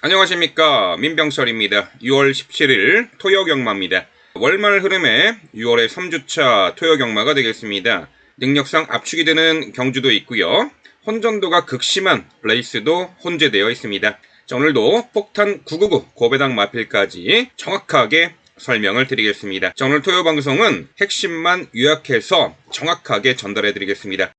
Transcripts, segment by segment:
안녕하십니까, 민병철입니다. 6월 17일 토요경마입니다. 월말 흐름에 6월의 3주차 토요경마가 되겠습니다. 능력상 압축이 되는 경주도 있고요, 혼전도가 극심한 레이스도 혼재되어 있습니다. 자, 오늘도 폭탄 999 고배당 마필까지 정확하게 설명을 드리겠습니다. 자, 오늘 토요 방송은 핵심만 요약해서 정확하게 전달해 드리겠습니다.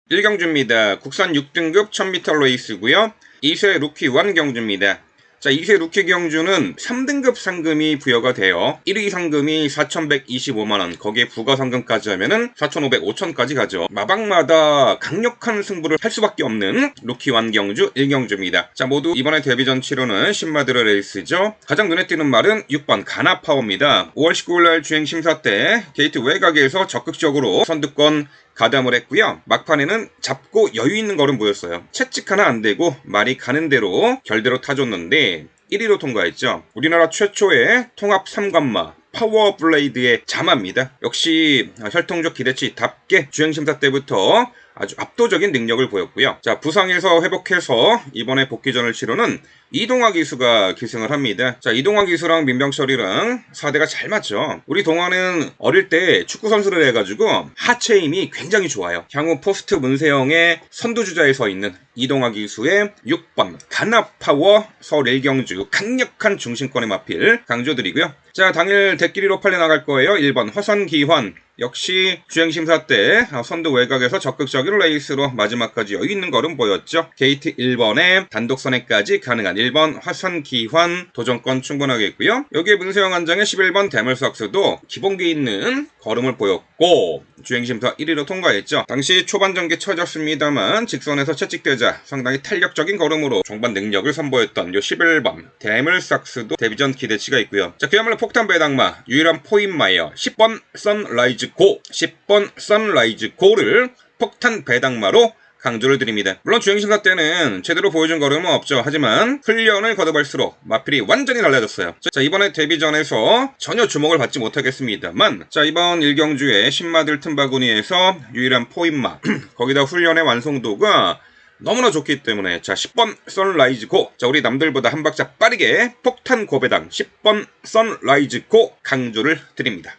1경주입니다. 국산 6등급 1000m 레이스고요. 2세 루키 1 경주입니다. 자, 2세 루키 경주는 3등급 상금이 부여가 돼요. 1위 상금이 4,125만원, 거기에 부가 상금까지 하면은 4,500, 5,000까지 가죠. 마방마다 강력한 승부를 할 수밖에 없는 루키 1 경주 1경주입니다. 자, 모두 이번에 데뷔전 치료는 신마드르 레이스죠. 가장 눈에 띄는 말은 6번 가나파워입니다. 5월 19일날 주행 심사 때 게이트 외곽에서 적극적으로 선두권 가담을 했고요. 막판에는 잡고 여유 있는 걸음 보였어요. 채찍 하나 안 되고 말이 가는 대로 결대로 타줬는데 1위로 통과했죠. 우리나라 최초의 통합 3관마 파워 블레이드의 자마입니다. 역시 혈통적 기대치답게 주행심사 때부터 아주 압도적인 능력을 보였고요. 자, 부상에서 회복해서 이번에 복귀전을 치르는 이동화 기수가 기승을 합니다. 자, 이동화 기수랑 민병철이랑 4대가 잘 맞죠. 우리 동화는 어릴 때 축구 선수를 해가지고 하체 힘이 굉장히 좋아요. 향후 포스트 문세영의 선두주자에 서 있는 이동화 기수의 6번 가나파워 서울 1경주 강력한 중심권의 마필 강조드리고요. 자, 당일 대끼리로 팔려나갈 거예요. 1번 화산기환. 역시 주행심사 때 선두 외곽에서 적극적인 레이스로 마지막까지 여유 있는 걸음 보였죠. 게이트 1번에 단독 선회까지 가능한 1번 화산기환 도전권 충분하겠고요. 여기에 문세영 한장의 11번 대물삭스도 기본기 있는 걸음을 보였고 주행심사 1위로 통과했죠. 당시 초반 전개 처졌습니다만 직선에서 채찍대자 상당히 탄력적인 걸음으로 종반 능력을 선보였던 요 11번 대물삭스도 데뷔전 기대치가 있고요. 자, 그야말로 폭탄 배당마 유일한 포인마예요. 10번 선라이즈 고, 10번 선라이즈 고를 폭탄 배당마로 강조를 드립니다. 물론 주행심사 때는 제대로 보여준 걸음은 없죠. 하지만 훈련을 거듭할수록 마필이 완전히 달라졌어요. 자, 이번에 데뷔전에서 전혀 주목을 받지 못하겠습니다만, 자, 이번 1경주의 신마들 틈바구니에서 유일한 포인마 거기다 훈련의 완성도가 너무나 좋기 때문에, 자, 10번 선라이즈 고, 자, 우리 남들보다 한 박자 빠르게 폭탄 고배당 10번 선라이즈 고 강조를 드립니다.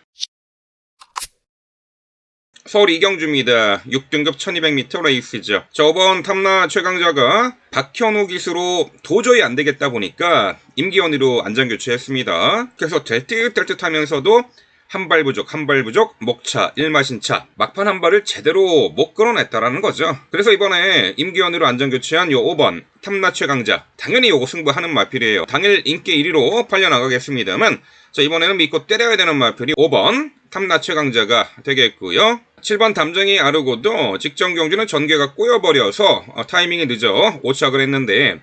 서울 2경주입니다. 6등급 1200m 레이스죠. 저번 탐나 최강자가 박현우 기수로 도저히 안 되겠다 보니까 임기원으로 안전 교체했습니다. 그래서 될 듯 하면서도 한 발 부족, 목차, 일마신차, 막판 한 발을 제대로 못 끌어냈다라는 거죠. 그래서 이번에 임기원으로 안전 교체한 요 5번 탐나 최강자, 당연히 요거 승부하는 마필이에요. 당일 인기 1위로 팔려나가겠습니다만, 자, 이번에는 믿고 때려야 되는 마필이 5번 탐나 최강자가 되겠고요. 7번 담쟁이 아르고도 직전 경주는 전개가 꼬여버려서 타이밍이 늦어 오착을 했는데,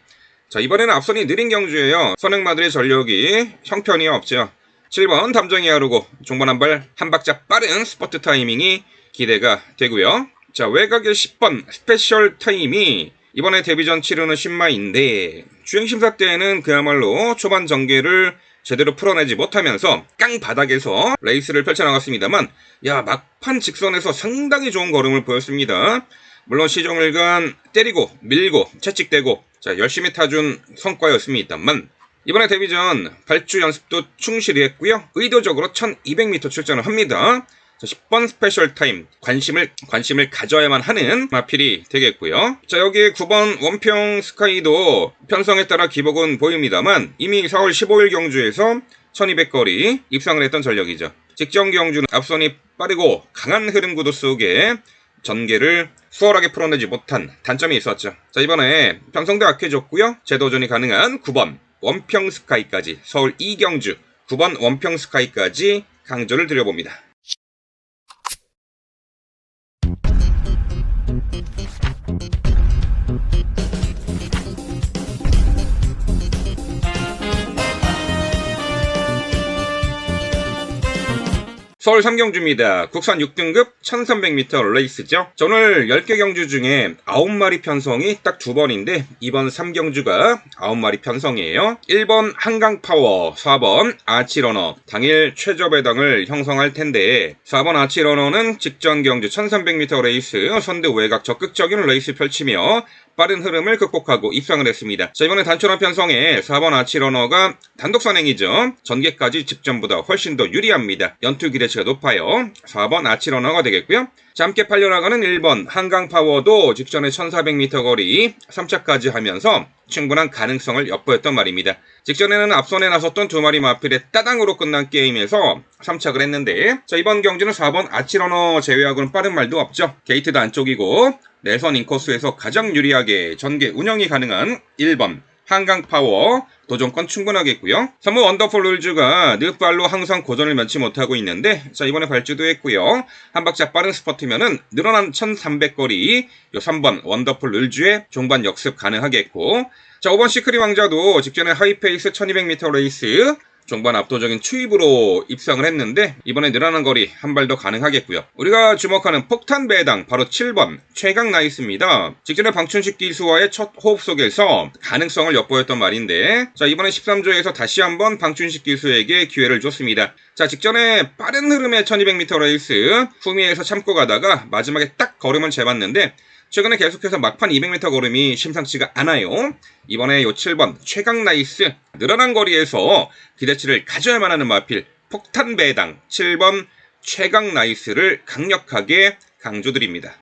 자, 이번에는 앞선이 느린 경주예요. 선행마들의 전력이 형편이 없죠. 7번 담쟁이 아르고 종반 한 박자 빠른 스포트 타이밍이 기대가 되고요. 자, 외곽의 10번 스페셜 타임이 이번에 데뷔전 치르는 신마인데 주행심사 때에는 그야말로 초반 전개를 제대로 풀어내지 못하면서 깡 바닥에서 레이스를 펼쳐나갔습니다만, 야, 막판 직선에서 상당히 좋은 걸음을 보였습니다. 물론 시종일관 때리고 밀고 채찍대고, 자, 열심히 타준 성과였습니다만, 이번에 데뷔전 발주 연습도 충실히 했고요. 의도적으로 1200m 출전을 합니다. 자, 10번 스페셜 타임 관심을 가져야만 하는 마필이 되겠고요. 자, 여기에 9번 원평 스카이도 편성에 따라 기복은 보입니다만 이미 4월 15일 경주에서 1200거리 입상을 했던 전력이죠. 직전 경주는 앞선이 빠르고 강한 흐름 구도 속에 전개를 수월하게 풀어내지 못한 단점이 있었죠. 자, 이번에 편성도 악해졌고요. 재도전이 가능한 9번 원평 스카이까지, 서울 2경주 9번 원평 스카이까지 강조를 드려봅니다. 서울 3경주입니다. 국산 6등급 1300m 레이스죠. 자, 오늘 10개 경주 중에 9마리 편성이 딱 2번인데 이번 3경주가 9마리 편성이에요. 1번 한강파워, 4번 아치러너, 당일 최저 배당을 형성할 텐데 4번 아치러너는 직전 경주 1300m 레이스 선두 외곽 적극적인 레이스 펼치며 빠른 흐름을 극복하고 입상을 했습니다. 자, 이번에 단촐한 편성에 4번 아치러너가 단독 선행이죠. 전개까지 직전보다 훨씬 더 유리합니다. 연투 기대치가 높아요. 4번 아치러너가 되겠고요. 자, 함께 팔려나가는 1번 한강파워도 직전에 1400m 거리 3차까지 하면서 충분한 가능성을 엿보였던 말입니다. 직전에는 앞선에 나섰던 2마리 마필의 따당으로 끝난 게임에서 3착을 했는데 자, 이번 경주는 4번 아치러너 제외하고는 빠른 말도 없죠. 게이트도 안쪽이고 내선 인코스에서 가장 유리하게 전개 운영이 가능한 1번 한강파워 도전권 충분하겠고요. 3번 원더풀 룰즈가 늦발로 항상 고전을 면치 못하고 있는데 자, 이번에 발주도 했고요. 한 박자 빠른 스퍼트면은 늘어난 1300거리 요 3번 원더풀 룰즈의 종반 역습 가능하겠고 자, 5번 시크릿 왕자도 직전에 하이페이스 1200m 레이스 종반 압도적인 추입으로 입상을 했는데 이번에 늘어난 거리 한 발 더 가능하겠고요. 우리가 주목하는 폭탄 배당 바로 7번 최강 나이스입니다. 직전에 방춘식 기수와의 첫 호흡 속에서 가능성을 엿보였던 말인데 자, 이번에 13조에서 다시 한번 방춘식 기수에게 기회를 줬습니다. 자, 직전에 빠른 흐름의 1200m 레이스 후미에서 참고 가다가 마지막에 딱 걸음을 재봤는데 최근에 계속해서 막판 200m 걸음이 심상치가 않아요. 이번에 요 7번 최강 나이스 늘어난 거리에서 기대치를 가져야만 하는 마필 폭탄 배당 7번 최강 나이스를 강력하게 강조드립니다.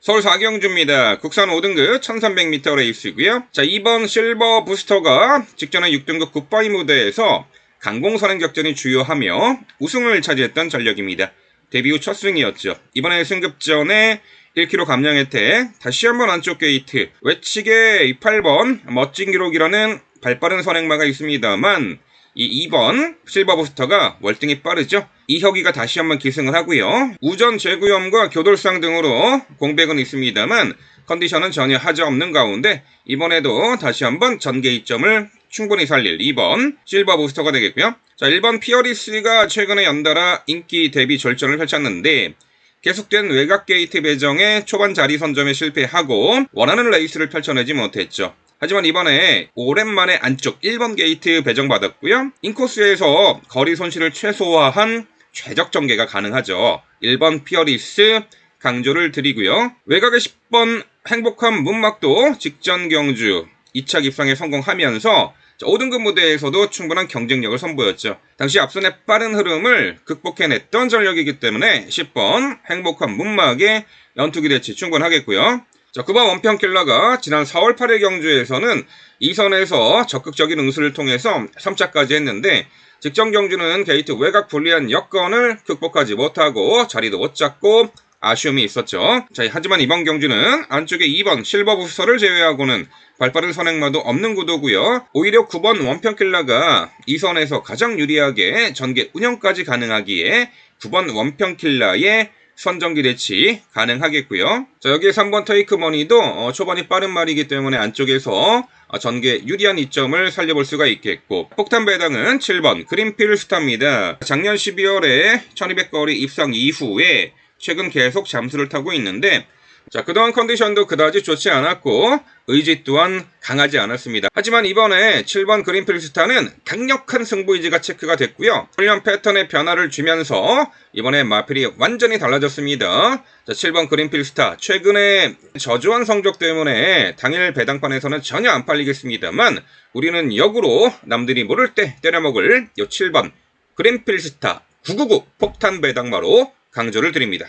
서울 4경주입니다. 국산 5등급 1300m 레이스고요. 자, 2번 실버 부스터가 직전에 6등급 굿바이 무대에서 강공선행 격전이 주요하며 우승을 차지했던 전력입니다. 데뷔 후 첫 승이었죠. 이번에 승급전에 1km 감량 혜택, 다시 한번 안쪽 게이트, 외측에 8번 멋진 기록이라는 발빠른 선행마가 있습니다만 이 2번 실버 부스터가 월등히 빠르죠. 이혁이가 다시 한번 기승을 하고요. 우전 재구염과 교돌상 등으로 공백은 있습니다만 컨디션은 전혀 하자없는 가운데 이번에도 다시 한번 전개 이점을 충분히 살릴 2번 실버 부스터가 되겠고요. 자, 1번 피어리스가 최근에 연달아 인기 대비 절전을 펼쳤는데 계속된 외곽 게이트 배정에 초반 자리 선점에 실패하고 원하는 레이스를 펼쳐내지 못했죠. 하지만 이번에 오랜만에 안쪽 1번 게이트 배정받았고요. 인코스에서 거리 손실을 최소화한 최적 전개가 가능하죠. 1번 피어리스 강조를 드리고요. 외곽의 10번 행복한 문막도 직전 경주 2차 입상에 성공하면서 5등급 무대에서도 충분한 경쟁력을 선보였죠. 당시 앞선의 빠른 흐름을 극복해냈던 전력이기 때문에 10번 행복한 문막의 연투 기대치 충분하겠고요. 자, 9번 원평킬러가 지난 4월 8일 경주에서는 2선에서 적극적인 응수를 통해서 3차까지 했는데 직전 경주는 게이트 외곽 불리한 여건을 극복하지 못하고 자리도 못 잡고 아쉬움이 있었죠. 자, 하지만 이번 경주는 안쪽에 2번 실버 부스터를 제외하고는 발빠른 선행마도 없는 구도고요. 오히려 9번 원평킬러가 2선에서 가장 유리하게 전개 운영까지 가능하기에 9번 원평킬러의 선정 기대치 가능하겠고요. 자, 여기에 3번 테이크머니도 초반이 빠른 말이기 때문에 안쪽에서 전개 유리한 이점을 살려볼 수가 있겠고 폭탄 배당은 7번 그린필 스타입니다. 작년 12월에 1200거리 입상 이후에 최근 계속 잠수를 타고 있는데 자, 그동안 컨디션도 그다지 좋지 않았고 의지 또한 강하지 않았습니다. 하지만 이번에 7번 그린필스타는 강력한 승부의지가 체크가 됐고요. 훈련 패턴의 변화를 주면서 이번에 마필이 완전히 달라졌습니다. 자, 7번 그린필스타 최근에 저조한 성적 때문에 당일 배당판에서는 전혀 안 팔리겠습니다만 우리는 역으로 남들이 모를 때 때려먹을 이 7번 그린필스타 999 폭탄 배당마로 강조를 드립니다.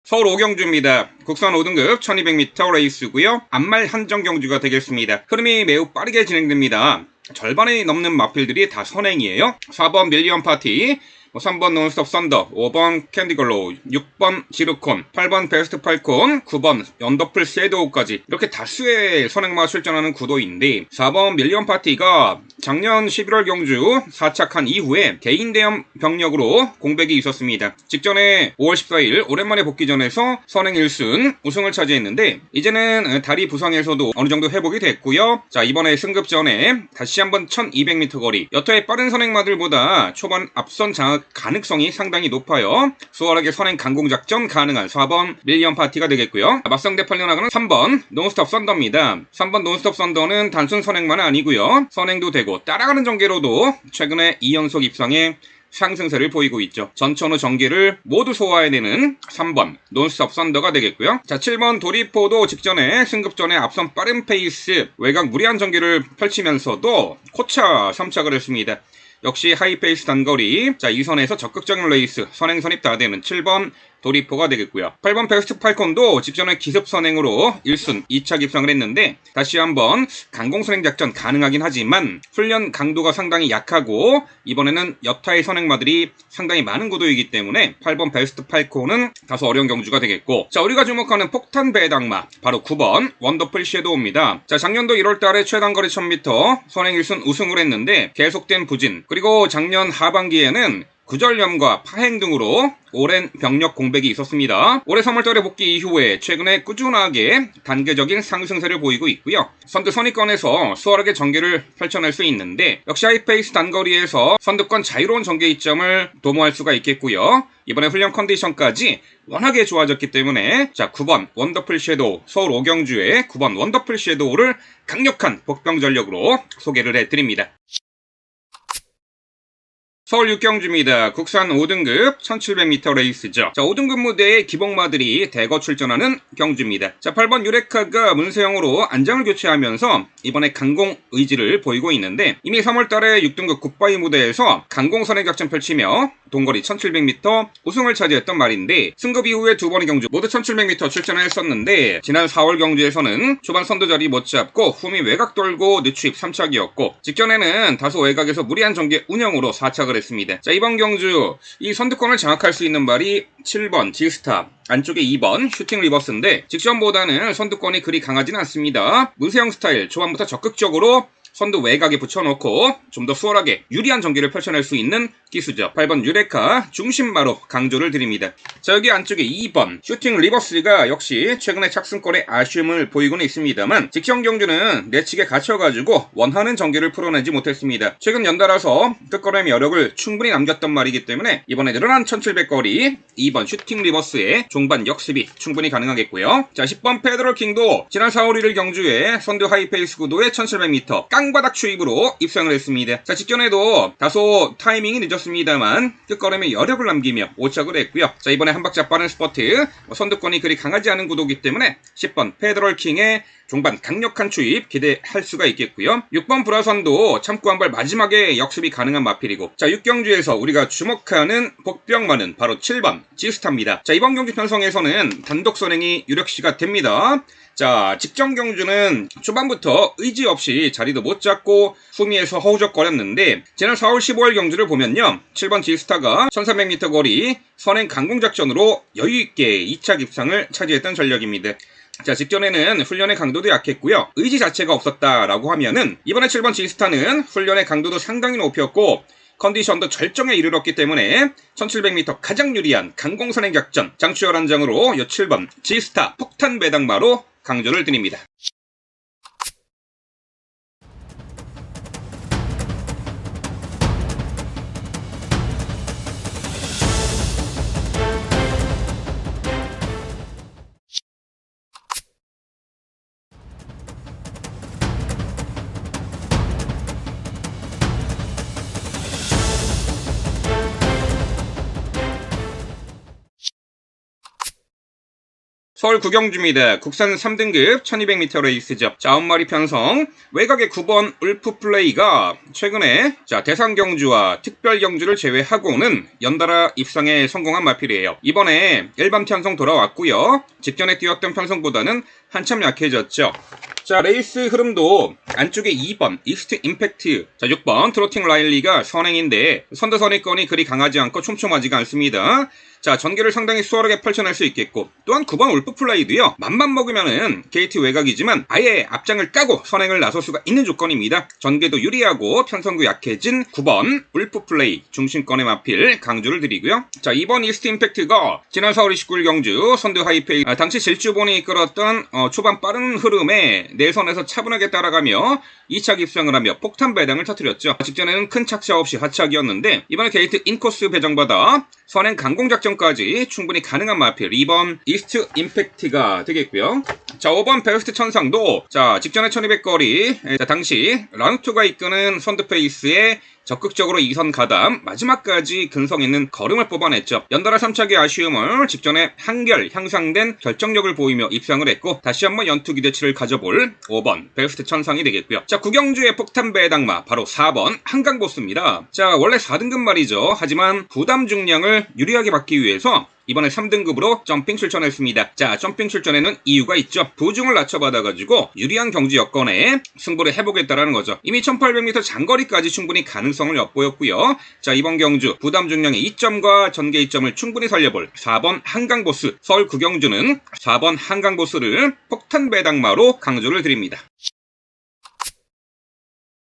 서울 5경주입니다. 국산 5등급 1200m 레이스고요. 앞말 한정 경주가 되겠습니다. 흐름이 매우 빠르게 진행됩니다. 절반이 넘는 마필들이 다 선행이에요. 4번 밀리언 파티 뭐 3번 논스톱 썬더, 5번 캔디글로우, 6번 지르콘, 8번 베스트 팔콘, 9번 언더풀 섀도우까지 이렇게 다수의 선행마가 출전하는 구도인데 4번 밀리언 파티가 작년 11월 경주 4착한 이후에 개인 대형 병력으로 공백이 있었습니다. 직전에 5월 14일 오랜만에 복귀전에서 선행 1승 우승을 차지했는데 이제는 다리 부상에서도 어느 정도 회복이 됐고요. 자, 이번에 승급전에 다시 한번 1200m 거리, 여타의 빠른 선행마들보다 초반 앞선 장악 가능성이 상당히 높아요. 수월하게 선행 강공작전 가능한 4번 밀리언 파티가 되겠고요. 맞상 대팔려 나가는 3번 논스톱 썬더입니다. 3번 논스톱 썬더는 단순 선행만은 아니고요. 선행도 되고 따라가는 전개로도 최근에 2연속 입상에 상승세를 보이고 있죠. 전천후 전개를 모두 소화해내는 3번 논스톱 썬더가 되겠고요. 자, 7번 도리포도 직전에 승급전에 앞선 빠른 페이스 외곽 무리한 전개를 펼치면서도 코차 3착을 했습니다. 역시 하이페이스 단거리, 자, 이 선에서 적극적인 레이스 선행 선입 다 되는 7번 도리포가 되겠고요. 8번 베스트 팔콘도 직전에 기습 선행으로 1순 2착 입상을 했는데 다시 한번 강공 선행 작전 가능하긴 하지만 훈련 강도가 상당히 약하고 이번에는 여타의 선행마들이 상당히 많은 구도이기 때문에 8번 베스트 팔콘은 다소 어려운 경주가 되겠고, 자, 우리가 주목하는 폭탄 배당마 바로 9번 원더풀 섀도우입니다. 자, 작년도 1월달에 최단거리 1000m 선행 1순 우승을 했는데 계속된 부진, 그리고 작년 하반기에는 구절염과 파행 등으로 오랜 병력 공백이 있었습니다. 올해 3월달에 복귀 이후에 최근에 꾸준하게 단계적인 상승세를 보이고 있고요. 선두 선입권에서 수월하게 전개를 펼쳐낼 수 있는데 역시 하이페이스 단거리에서 선두권 자유로운 전개 이점을 도모할 수가 있겠고요. 이번에 훈련 컨디션까지 워낙에 좋아졌기 때문에 자, 9번 원더풀 섀도우, 서울 오경주의 9번 원더풀 섀도우를 강력한 복병 전력으로 소개를 해드립니다. 서울 육경주입니다. 국산 5등급 1700m 레이스죠. 자, 5등급 무대의 기복마들이 대거 출전하는 경주입니다. 자, 8번 유레카가 문세영으로 안장을 교체하면서 이번에 강공 의지를 보이고 있는데 이미 3월달에 6등급 굿바이 무대에서 강공 선행 작전 펼치며 동거리 1700m 우승을 차지했던 말인데 승급 이후에 두 번의 경주 모두 1700m 출전을 했었는데 지난 4월 경주에서는 초반 선두 자리 못 잡고 후미 외곽 돌고 늦추입 3착이었고 직전에는 다소 외곽에서 무리한 전개 운영으로 4착을 했습니다. 자, 이번 경주 이 선두권을 장악할 수 있는 말이 7번 지스타, 안쪽에 2번 슈팅 리버스인데 직전보다는 선두권이 그리 강하진 않습니다. 문세영 스타일 초반부터 적극적으로 선두 외곽에 붙여놓고 좀 더 수월하게 유리한 전개를 펼쳐낼 수 있는 기수죠. 8번 유레카 중심마로 강조를 드립니다. 자, 여기 안쪽에 2번 슈팅 리버스가 역시 최근에 착승권에 아쉬움을 보이고는 있습니다만 직전 경주는 내측에 갇혀가지고 원하는 전개를 풀어내지 못했습니다. 최근 연달아서 끝걸음의 여력을 충분히 남겼던 말이기 때문에 이번에 늘어난 1700거리 2번 슈팅 리버스의 종반 역습이 충분히 가능하겠고요. 자, 10번 페더럴 킹도 지난 4월 1일 경주에 선두 하이페이스 구도의 1700m 깡바닥 추입으로 입상을 했습니다. 자, 직전에도 다소 타이밍이 늦었습니다만 끝걸음에 여력을 남기며 5착을 했고요. 자, 이번에 한 박자 빠른 스퍼트, 선두권이 그리 강하지 않은 구도이기 때문에 10번 페더럴 킹의 종반 강력한 추입 기대할 수가 있겠고요. 6번 브라선도 참고 한 발 마지막에 역습이 가능한 마필이고, 자, 6경주에서 우리가 주목하는 복병마는 바로 7번 지스타입니다. 자, 이번 경주 편성에서는 단독 선행이 유력시가 됩니다. 자, 직전 경주는 초반부터 의지 없이 자리도 못 잡고 후미에서 허우적거렸는데 지난 4월 15일 경주를 보면요, 7번 지스타가 1300m 거리 선행 강공작전으로 여유있게 2착 입상을 차지했던 전력입니다. 자, 직전에는 훈련의 강도도 약했고요, 의지 자체가 없었다라고 하면은 이번에 7번 지스타는 훈련의 강도도 상당히 높였고 컨디션도 절정에 이르렀기 때문에 1700m 가장 유리한 강공선행 작전 장추열 한장으로 이 7번 지스타 폭탄 배당마로 강조를 드립니다. 서울 구경주입니다. 국산 3등급 1200m 레이스죠. 자, 9마리 편성. 외곽의 9번 울프 플레이가 최근에 대상 경주와 특별 경주를 제외하고는 연달아 입상에 성공한 마필이에요. 이번에 일반 편성 돌아왔고요. 직전에 뛰었던 편성보다는 한참 약해졌죠. 자, 레이스 흐름도 안쪽에 2번 이스트 임팩트, 자 6번 트로팅 라일리가 선행인데 선두 선입권이 그리 강하지 않고 촘촘하지가 않습니다. 자, 전개를 상당히 수월하게 펼쳐낼 수 있겠고, 또한 9번 울프 플레이도요, 맘만 먹으면은 게이트 외곽이지만 아예 앞장을 까고 선행을 나설 수가 있는 조건입니다. 전개도 유리하고 편성도 약해진 9번 울프 플레이 중심권의 마필 강조를 드리고요. 자, 2번 이스트 임팩트가 지난 4월 29일 경주 선두 하이페이 당시 질주본이 이끌었던 초반 빠른 흐름에 내선에서 차분하게 따라가며 2차 입상을 하며 폭탄 배당을 터뜨렸죠. 직전에는 큰 착차 없이 하차기였는데 이번에 게이트 인코스 배정받아 선행 강공 작전까지 충분히 가능한 마필 2번 이스트 임팩트가 되겠고요. 자, 5번 베스트 천상도 직전에 1200거리 당시 라운투가 이끄는 선두 페이스에 적극적으로 2선 가담 마지막까지 근성 있는 걸음을 뽑아냈죠. 연달아 3차기 아쉬움을 직전에 한결 향상된 결정력을 보이며 입상을 했고 다시 한번 연투 기대치를 가져볼 5번 베스트 천상이 되겠고요. 자, 구경주의 폭탄 배당마 바로 4번 한강보스입니다. 자, 원래 4등급 말이죠. 하지만 부담 중량을 유리하게 받기 위해서 이번에 3등급으로 점핑 출전했습니다. 자, 점핑 출전에는 이유가 있죠. 부중을 낮춰받아가지고 유리한 경주 여건에 승부를 해보겠다라는 거죠. 이미 1800m 장거리까지 충분히 가능성을 엿보였고요. 자, 이번 경주 부담 중량의 이점과 전개 이점을 충분히 살려볼 4번 한강보스. 서울 구경주는 4번 한강보스를 폭탄 배당마로 강조를 드립니다.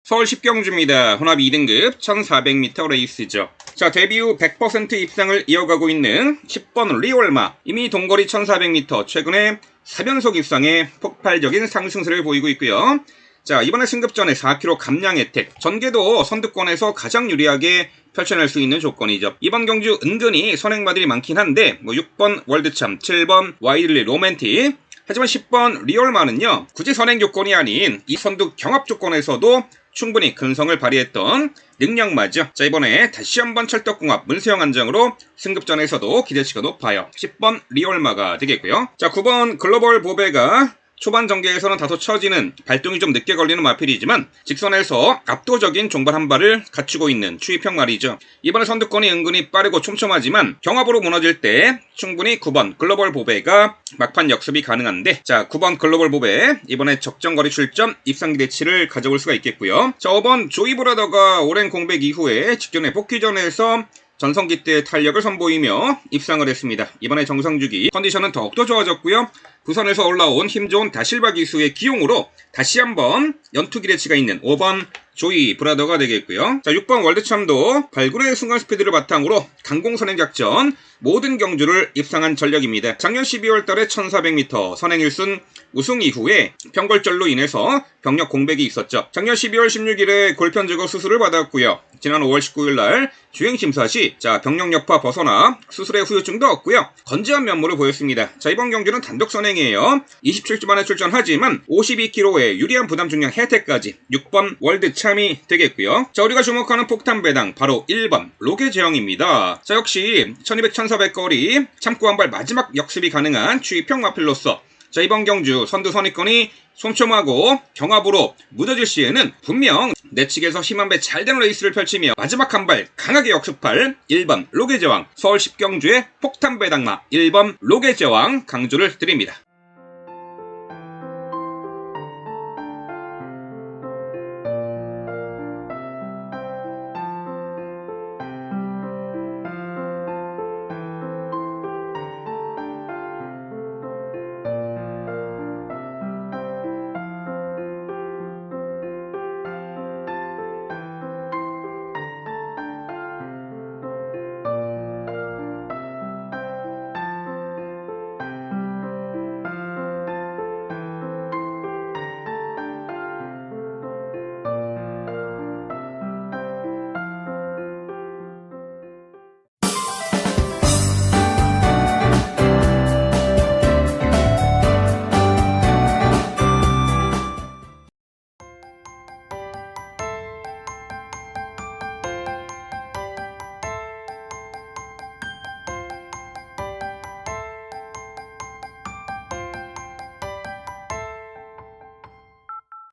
서울 10경주입니다. 혼합 2등급 1400m 레이스죠. 자, 데뷔 후 100% 입상을 이어가고 있는 10번 리올마. 이미 동거리 1400m 최근에 4변속 입상에 폭발적인 상승세를 보이고 있고요. 자, 이번에 승급전에 4km 감량 혜택. 전개도 선두권에서 가장 유리하게 펼쳐낼 수 있는 조건이죠. 이번 경주 은근히 선행마들이 많긴 한데 6번 월드참, 7번 와이들리 로맨틱, 하지만 10번 리올마는요, 굳이 선행 조건이 아닌 이 선두 경합 조건에서도 충분히 근성을 발휘했던 능력마죠. 자, 이번에 다시 한번 찰떡궁합 문세영 안장으로 승급전에서도 기대치가 높아요. 10번 리올마가 되겠고요. 자, 9번 글로벌 보베가 초반 전개에서는 다소 처지는 발동이 좀 늦게 걸리는 마필이지만 직선에서 압도적인 종발 한 발을 갖추고 있는 추이평 말이죠. 이번에 선두권이 은근히 빠르고 촘촘하지만 경합으로 무너질 때 충분히 9번 글로벌 보베가 막판 역습이 가능한데, 자, 9번 글로벌 보베 이번에 적정거리 출전 입상 기대치를 가져올 수가 있겠고요. 자, 5번 조이 브라더가 오랜 공백 이후에 직전에 복귀전에서 전성기 때 탄력을 선보이며 입상을 했습니다. 이번에 정상주기 컨디션은 더욱더 좋아졌고요. 부산에서 올라온 힘 좋은 다실바 기수의 기용으로 다시 한번 연투 기대치가 있는 5번 조이 브라더가 되겠고요. 자, 6번 월드참도 발굴의 순간 스피드를 바탕으로 강공선행 작전 모든 경주를 입상한 전력입니다. 작년 12월 달에 1400m 선행 1순 우승 이후에 병골절로 인해서 병력 공백이 있었죠. 작년 12월 16일에 골편 제거 수술을 받았고요. 지난 5월 19일 날 주행심사 시 병력 여파 벗어나 수술의 후유증도 없고요. 건재한 면모를 보였습니다. 자, 이번 경주는 단독 선행이에요. 27주 만에 출전하지만 52kg의 유리한 부담 중량 혜택까지 6번 월드참이 되겠고요. 자, 우리가 주목하는 폭탄 배당 바로 1번 로게 제형입니다. 자, 역시 1200, 1400거리 참고 한 발 마지막 역습이 가능한 추이평 마필로서 자, 이번 경주 선두 선입권이 촘촘하고 경합으로 무뎌질 시에는 분명 내측에서 힘한 배 잘 되는 레이스를 펼치며 마지막 한 발 강하게 역습할 1번 로게 제왕, 서울 10경주의 폭탄 배당마 1번 로게 제왕 강조를 드립니다.